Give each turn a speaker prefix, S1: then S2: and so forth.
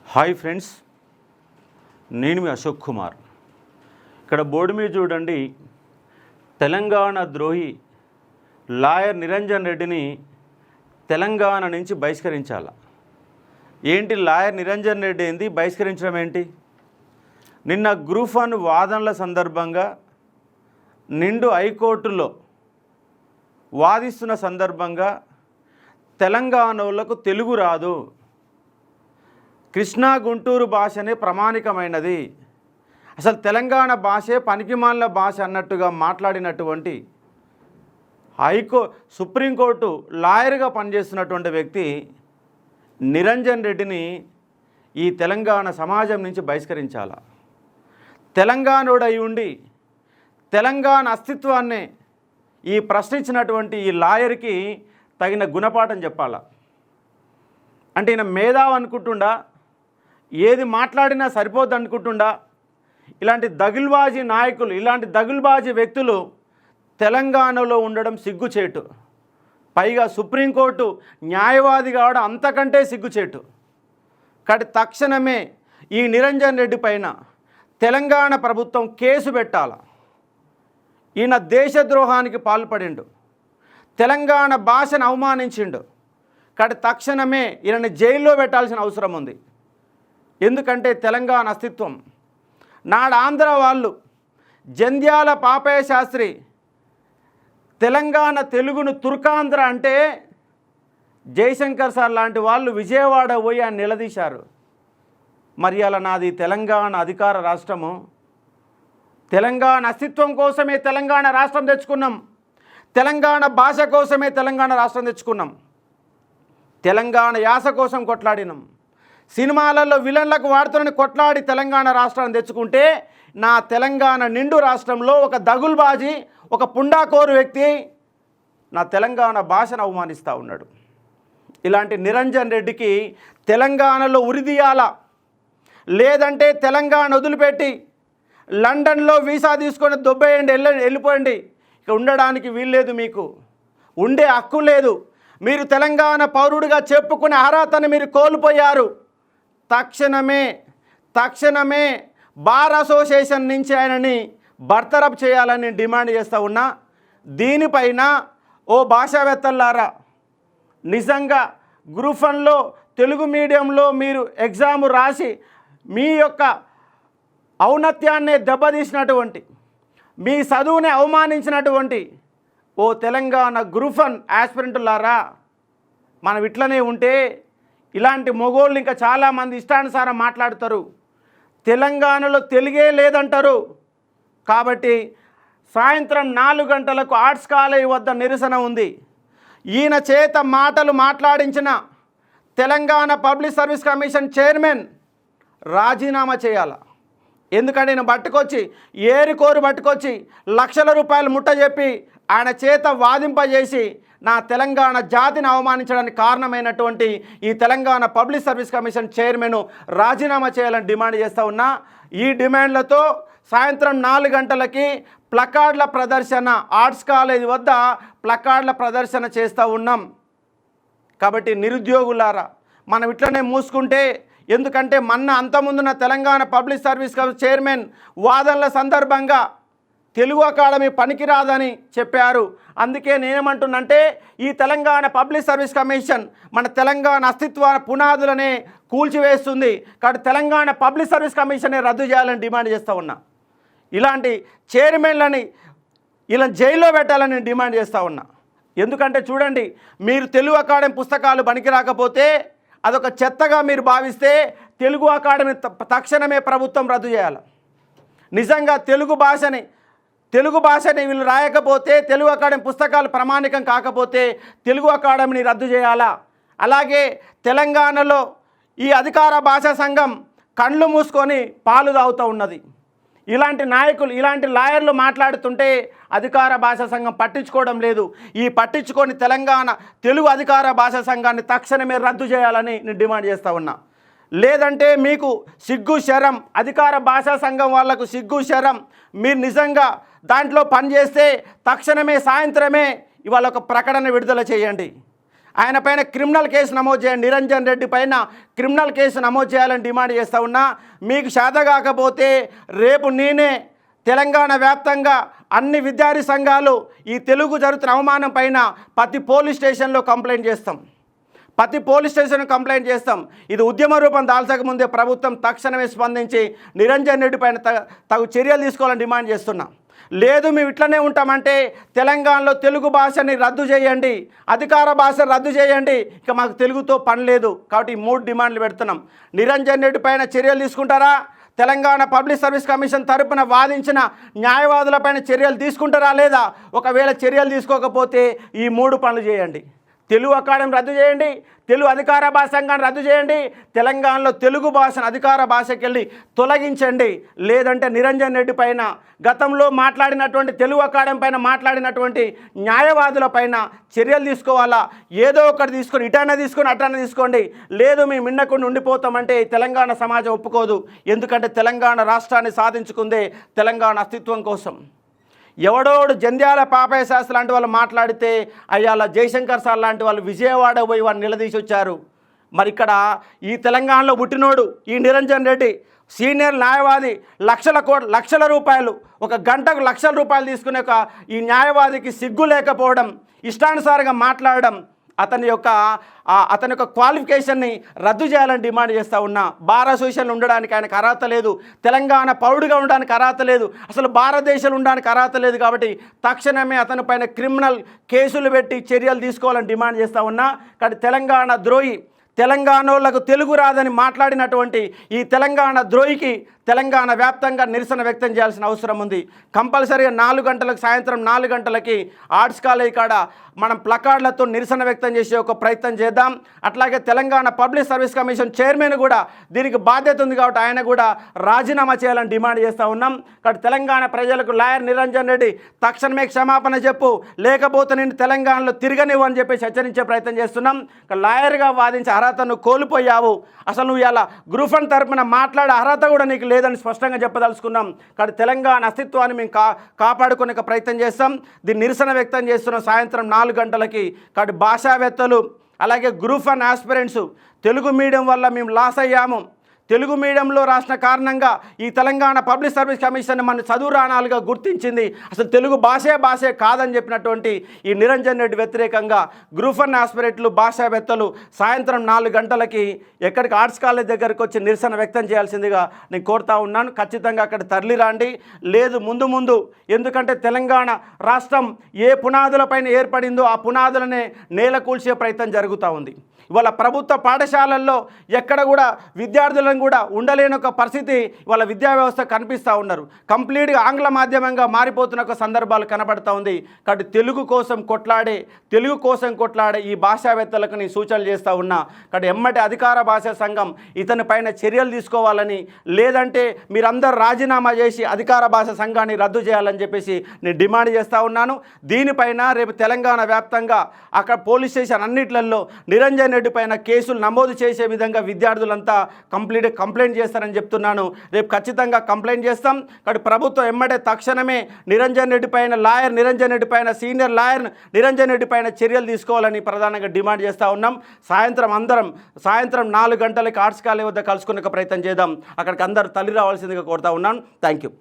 S1: Hi friends, నేను మీ అశోక్ కుమార్. ఇక్కడ board మీద చూడండి, తెలంగాణ ద్రోహి లాయర్ నిరంజన్ రెడ్డిని తెలంగాణ నుంచి బహిష్కరించాల. ఏంటి లాయర్ నిరంజన్ రెడ్డి ఏంది బహిష్కరించడం ఏంటి? నిన్న గ్రూప్ 1 వాదనల సందర్భంగా నిండు హైకోర్టులో వాదిస్తున్న సందర్భంగా తెలంగాణలకు తెలుగు రాదు, కృష్ణా గుంటూరు భాషనే ప్రమాణికమైనది, అసలు తెలంగాణ భాషే పనికిమాలిన భాష అన్నట్టుగా మాట్లాడినటువంటి సుప్రీంకోర్టు లాయర్గా పనిచేస్తున్నటువంటి వ్యక్తి నిరంజన్ రెడ్డిని ఈ తెలంగాణ సమాజం నుంచి బహిష్కరించాల. తెలంగాణోడై ఉండి తెలంగాణ అస్తిత్వాన్ని ఈ ప్రశ్నించినటువంటి ఈ లాయర్కి తగిన గుణపాఠం చెప్పాల. అంటే ఈయన మేధావి అనుకుంటుండా, ఏది మాట్లాడినా సరిపోద్ది అనుకుంటుండా. ఇలాంటి దగుల్బాజీ నాయకులు, ఇలాంటి దగుల్బాజీ వ్యక్తులు తెలంగాణలో ఉండడం సిగ్గుచేటు. పైగా సుప్రీంకోర్టు న్యాయవాది కావడం అంతకంటే సిగ్గుచేటు. కాబట్టి తక్షణమే ఈ నిరంజన్ రెడ్డి పైన తెలంగాణ ప్రభుత్వం కేసు పెట్టాల. ఈయన దేశద్రోహానికి పాల్పడిండు, తెలంగాణ భాషను అవమానించిండు. కాబట్టి తక్షణమే ఈయనని జైల్లో పెట్టాల్సిన అవసరం ఉంది. ఎందుకంటే తెలంగాణ అస్తిత్వం నాడు ఆంధ్ర వాళ్ళు జంధ్యాల పాపయ్య శాస్త్రి తెలంగాణ తెలుగును తుర్కాంధ్ర అంటే జయశంకర్ సార్ లాంటి వాళ్ళు విజయవాడ పోయి ఆయన నిలదీశారు. మరి అలా నాది తెలంగాణ అధికార రాష్ట్రము, తెలంగాణ అస్తిత్వం కోసమే తెలంగాణ రాష్ట్రం తెచ్చుకున్నాం, తెలంగాణ భాష కోసమే తెలంగాణ రాష్ట్రం తెచ్చుకున్నాం, తెలంగాణ యాస కోసం కొట్లాడినాం, సినిమాలలో విలన్లకు వాడుతున్న కొట్లాడి తెలంగాణ రాష్ట్రాన్ని తెచ్చుకుంటే నా తెలంగాణ నిండు రాష్ట్రంలో ఒక దగుల్బాజీ, ఒక పుండాకోరు వ్యక్తి నా తెలంగాణ భాషను అవమానిస్తూ ఉన్నాడు. ఇలాంటి నిరంజన్ రెడ్డికి తెలంగాణలో ఉరిదీయాల, లేదంటే తెలంగాణ వదిలిపెట్టి లండన్లో వీసా తీసుకొని దొబ్బేయండి, వెళ్ళిపోయండి. ఇక ఉండడానికి వీల్లేదు, మీకు ఉండే హక్కు లేదు. మీరు తెలంగాణ పౌరుడిగా చెప్పుకునే అర్హతను మీరు కోల్పోయారు. తక్షణమే బార్ అసోసియేషన్ నుంచి ఆయనని బర్తరఫ్ చేయాలని డిమాండ్ చేస్తూ ఉన్నా. దీనిపైన ఓ భాషావేత్తలారా, నిజంగా గ్రూప్ 1లో తెలుగు మీడియంలో మీరు ఎగ్జామ్ రాసి మీ యొక్క ఔన్నత్యాన్ని దెబ్బతీసినటువంటి, మీ చదువుని అవమానించినటువంటి ఓ తెలంగాణ గ్రూప్ 1 యాస్పిరెంటులారా, మనం ఇట్లనే ఉంటే ఇలాంటి మొగోళ్ళు ఇంకా చాలామంది ఇష్టానుసారం మాట్లాడతారు. తెలంగాణలో తెలుగే లేదంటారు. కాబట్టి సాయంత్రం 4 గంటలకు ఆర్ట్స్ కాలేజ్ వద్ద నిరసన ఉంది. ఈయన చేత మాటలు మాట్లాడించిన Telangana public service commission chairman రాజీనామా చేయాలి. ఎందుకంటే ఈయన పట్టుకొచ్చి ఏరికోరు పట్టుకొచ్చి లక్షల రూపాయలు ముట్టజెప్పి ఆయన చేత వాదింపజేసి నా తెలంగాణ జాతిని అవమానించడానికి కారణమైనటువంటి ఈ Telangana public service commission chairman రాజీనామా చేయాలని డిమాండ్ చేస్తూ ఉన్నా. ఈ డిమాండ్లతో సాయంత్రం 4 గంటలకి ప్లకార్డుల ప్రదర్శన ఆర్ట్స్ కాలేజ్ వద్ద ప్లకార్డుల ప్రదర్శన చేస్తూ ఉన్నాం. కాబట్టి నిరుద్యోగులారా, మనం ఇట్లనే మూసుకుంటే, ఎందుకంటే అంతముందున్న తెలంగాణ పబ్లిక్ సర్వీస్ చైర్మన్ వాదనల సందర్భంగా తెలుగు అకాడమీ పనికిరాదని చెప్పారు. అందుకే నేనేమంటున్నంటే ఈ తెలంగాణ పబ్లిక్ సర్వీస్ కమిషన్ మన తెలంగాణ అస్తిత్వ పునాదులనే కూల్చివేస్తుంది. కాబట్టి తెలంగాణ పబ్లిక్ సర్వీస్ కమిషనే రద్దు చేయాలని డిమాండ్ చేస్తూ ఉన్నా. ఇలాంటి చైర్మన్లని ఇలా జైల్లో పెట్టాలని డిమాండ్ చేస్తూ ఉన్నా. ఎందుకంటే చూడండి, మీరు తెలుగు అకాడమీ పుస్తకాలు పనికి రాకపోతే అదొక చెత్తగా మీరు భావిస్తే తెలుగు అకాడమీ తక్షణమే ప్రభుత్వం రద్దు చేయాలి. నిజంగా తెలుగు భాషని వీళ్ళు రాయకపోతే, తెలుగు అకాడమీ పుస్తకాలు ప్రామాణికం కాకపోతే తెలుగు అకాడమీని రద్దు చేయాలా. అలాగే తెలంగాణలో ఈ అధికార భాషా సంఘం కళ్ళు మూసుకొని పాలు తాగుతూ ఉన్నది. ఇలాంటి నాయకులు, ఇలాంటి లాయర్లు మాట్లాడుతుంటే అధికార భాషా సంఘం పట్టించుకోవడం లేదు. ఈ పట్టించుకొని తెలుగు అధికార భాషా సంఘాన్ని తక్షణమే రద్దు చేయాలని నేను డిమాండ్ చేస్తూ ఉన్నా. లేదంటే మీకు సిగ్గు శరం, అధికార భాషా సంఘం వాళ్లకు సిగ్గు శరం, మీరు నిజంగా దాంట్లో పనిచేస్తే తక్షణమే సాయంత్రమే ఇవాళ ఒక ప్రకటన విడుదల చేయండి. ఆయన పైన క్రిమినల్ కేసు నమోదు చేయండి. నిరంజన్ రెడ్డి పైన క్రిమినల్ కేసు నమోదు చేయాలని డిమాండ్ చేస్తూ ఉన్నా. మీకు చేత కాకపోతే రేపు నేనే తెలంగాణ వ్యాప్తంగా అన్ని విద్యార్థి సంఘాలు ఈ తెలుగు జరుగుతున్న అవమానం పైన ప్రతి పోలీస్ స్టేషన్లో కంప్లైంట్ చేస్తాం. ప్రతి పోలీస్ స్టేషన్ కంప్లైంట్ చేస్తాం. ఇది ఉద్యమ రూపం దాల్చక ముందే ప్రభుత్వం తక్షణమే స్పందించి నిరంజన్ రెడ్డి పైన తగు చర్యలు తీసుకోవాలని డిమాండ్ చేస్తున్నాం. లేదు మేము ఇట్లనే ఉంటామంటే తెలంగాణలో తెలుగు భాషని రద్దు చేయండి, అధికార భాష రద్దు చేయండి, ఇక మాకు తెలుగుతో పని లేదు. కాబట్టి ఈ 3 డిమాండ్లు పెడుతున్నాం. నిరంజన్ రెడ్డి పైన చర్యలు తీసుకుంటారా? తెలంగాణ పబ్లిక్ సర్వీస్ కమిషన్ తరపున వాదించిన న్యాయవాదులపైన చర్యలు తీసుకుంటారా లేదా? ఒకవేళ చర్యలు తీసుకోకపోతే ఈ 3 పనులు చేయండి. తెలుగు అకాడమీ రద్దు చేయండి, తెలుగు అధికార భాష సంఘాన్ని రద్దు చేయండి, తెలంగాణలో తెలుగు భాషను అధికార భాషకి వెళ్ళి తొలగించండి. లేదంటే నిరంజన్ రెడ్డి పైన గతంలో మాట్లాడినటువంటి తెలుగు అకాడమీ పైన మాట్లాడినటువంటి న్యాయవాదుల పైన చర్యలు తీసుకోవాలా? ఏదో ఒకటి తీసుకొని ఇటైనా తీసుకొని అటైనా తీసుకోండి. లేదు మేము మిన్నకుండా ఉండిపోతామంటే తెలంగాణ సమాజం ఒప్పుకోదు. ఎందుకంటే తెలంగాణ రాష్ట్రాన్ని సాధించుకుందే తెలంగాణ అస్తిత్వం కోసం. ఎవడోడు జంధ్యాల పాపయ్య శాస్త్రి లాంటి వాళ్ళు మాట్లాడితే అయ్యాల జయశంకర్ సార్ లాంటి వాళ్ళు విజయవాడ పోయి వారిని నిలదీసి వచ్చారు. మరి ఇక్కడ ఈ తెలంగాణలో పుట్టినోడు ఈ నిరంజన్ రెడ్డి సీనియర్ న్యాయవాది లక్షల రూపాయలు ఒక గంటకు లక్షల రూపాయలు తీసుకునే ఈ న్యాయవాదికి సిగ్గు లేకపోవడం, ఇష్టానుసారంగా మాట్లాడడం, అతని యొక్క క్వాలిఫికేషన్ని రద్దు చేయాలని డిమాండ్ చేస్తూ ఉన్నా. బార్ అసోసియేషన్లో ఉండడానికి ఆయనకు అర్హత లేదు, తెలంగాణ పౌరుడిగా ఉండడానికి అర్హత లేదు, అసలు భారతదేశంలో ఉండడానికి అర్హత లేదు. కాబట్టి తక్షణమే అతని పైన క్రిమినల్ కేసులు పెట్టి చర్యలు తీసుకోవాలని డిమాండ్ చేస్తూ ఉన్నా. కానీ తెలంగాణ ద్రోహి, తెలంగాణోళ్లకు తెలుగు రాదని మాట్లాడినటువంటి ఈ తెలంగాణ ద్రోహికి తెలంగాణ వ్యాప్తంగా నిరసన వ్యక్తం చేయాల్సిన అవసరం ఉంది. కంపల్సరీగా 4 గంటలకు, సాయంత్రం 4 గంటలకి ఆర్ట్స్ కాలేజ్ కాడ మనం ప్లకార్డులతో నిరసన వ్యక్తం చేసే ఒక ప్రయత్నం చేద్దాం. అట్లాగే Telangana public service commission chairman కూడా దీనికి బాధ్యత ఉంది కాబట్టి ఆయన కూడా రాజీనామా చేయాలని డిమాండ్ చేస్తూ ఉన్నాం. కాబట్టి తెలంగాణ ప్రజలకు లాయర్ నిరంజన్ రెడ్డి తక్షణమే క్షమాపణ చెప్పు, లేకపోతే నేను తెలంగాణలో తిరగనివ్వు అని చెప్పేసి హెచ్చరించే ప్రయత్నం చేస్తున్నాం. లాయర్గా వాదించే అర్హతను కోల్పోయావు, అసలు నువ్వు ఇలా గ్రూప్ 1 తరపున మాట్లాడే అర్హత కూడా నీకు లేదని స్పష్టంగా చెప్పదలుచుకున్నాం. కాబట్టి తెలంగాణ అస్తిత్వాన్ని మేము కాపాడుకునే ప్రయత్నం చేస్తాం. దీన్ని నిరసన వ్యక్తం చేస్తున్నాం సాయంత్రం 4 గంటలకి. కాబట్టి భాషావేత్తలు అలాగే గ్రూప్ 1 ఆస్పిరెంట్స్ తెలుగు మీడియం వల్ల మేము లాస్ అయ్యాము, తెలుగు మీడియంలో రాసిన కారణంగా ఈ తెలంగాణ పబ్లిక్ సర్వీస్ కమిషన్ మన చదువురాణాలుగా గుర్తించింది, అసలు తెలుగు భాషే కాదని చెప్పినటువంటి ఈ నిరంజన్ రెడ్డి వ్యతిరేకంగా గ్రూప్ 1 ఆస్పిరెంట్లు భాషావేత్తలు సాయంత్రం 4 గంటలకి ఎక్కడికి ఆర్ట్స్ కాలేజ్ దగ్గరికి వచ్చి నిరసన వ్యక్తం చేయాల్సిందిగా నేను కోరుతా ఉన్నాను. ఖచ్చితంగా అక్కడ తరలి రాండి. లేదు ముందు ఎందుకంటే తెలంగాణ రాష్ట్రం ఏ పునాదులపైన ఏర్పడిందో ఆ పునాదులనే నేల కూల్చే ప్రయత్నం జరుగుతూ ఉంది. ఇవాళ ప్రభుత్వ పాఠశాలల్లో ఎక్కడ కూడా విద్యార్థులను కూడా ఉండలేని ఒక పరిస్థితి ఇవాళ విద్యా వ్యవస్థ కనిపిస్తూ ఉన్నారు. కంప్లీట్గా ఆంగ్ల మాధ్యమంగా మారిపోతున్న ఒక సందర్భాలు కనబడుతూ ఉంది. కాబట్టి తెలుగు కోసం కొట్లాడే ఈ భాషావేత్తలకు నేను సూచనలు చేస్తూ ఉన్నా. కాబట్టి ఎమ్మటి అధికార భాషా సంఘం ఇతని పైన చర్యలు తీసుకోవాలని, లేదంటే మీరందరూ రాజీనామా చేసి అధికార భాషా సంఘాన్ని రద్దు చేయాలని చెప్పేసి నేను డిమాండ్ చేస్తూ ఉన్నాను. దీనిపైన రేపు తెలంగాణ వ్యాప్తంగా అక్కడ పోలీస్ స్టేషన్ అన్నిట్లలో నిరంజన్ రెడ్డి పైన కేసులు నమోదు చేసే విధంగా విద్యార్థులంతా కంప్లైంట్ చేస్తారని చెప్తున్నాను. రేపు ఖచ్చితంగా కంప్లైంట్ చేస్తాం. కాబట్టి ప్రభుత్వం ఎమ్మటే తక్షణమే నిరంజన్ రెడ్డి పైన లాయర్ నిరంజన్ రెడ్డి పైన సీనియర్ లాయర్ నిరంజన్ రెడ్డి పైన చర్యలు తీసుకోవాలని ప్రధానంగా డిమాండ్ చేస్తూ ఉన్నాం. సాయంత్రం 4 గంటలకి ఆర్ట్స్ కాలేజ్ వద్ద కలుసుకునే ప్రయత్నం చేద్దాం. అక్కడికి అందరూ తల్లి రావాల్సిందిగా కోరుతా ఉన్నాను. Thank you.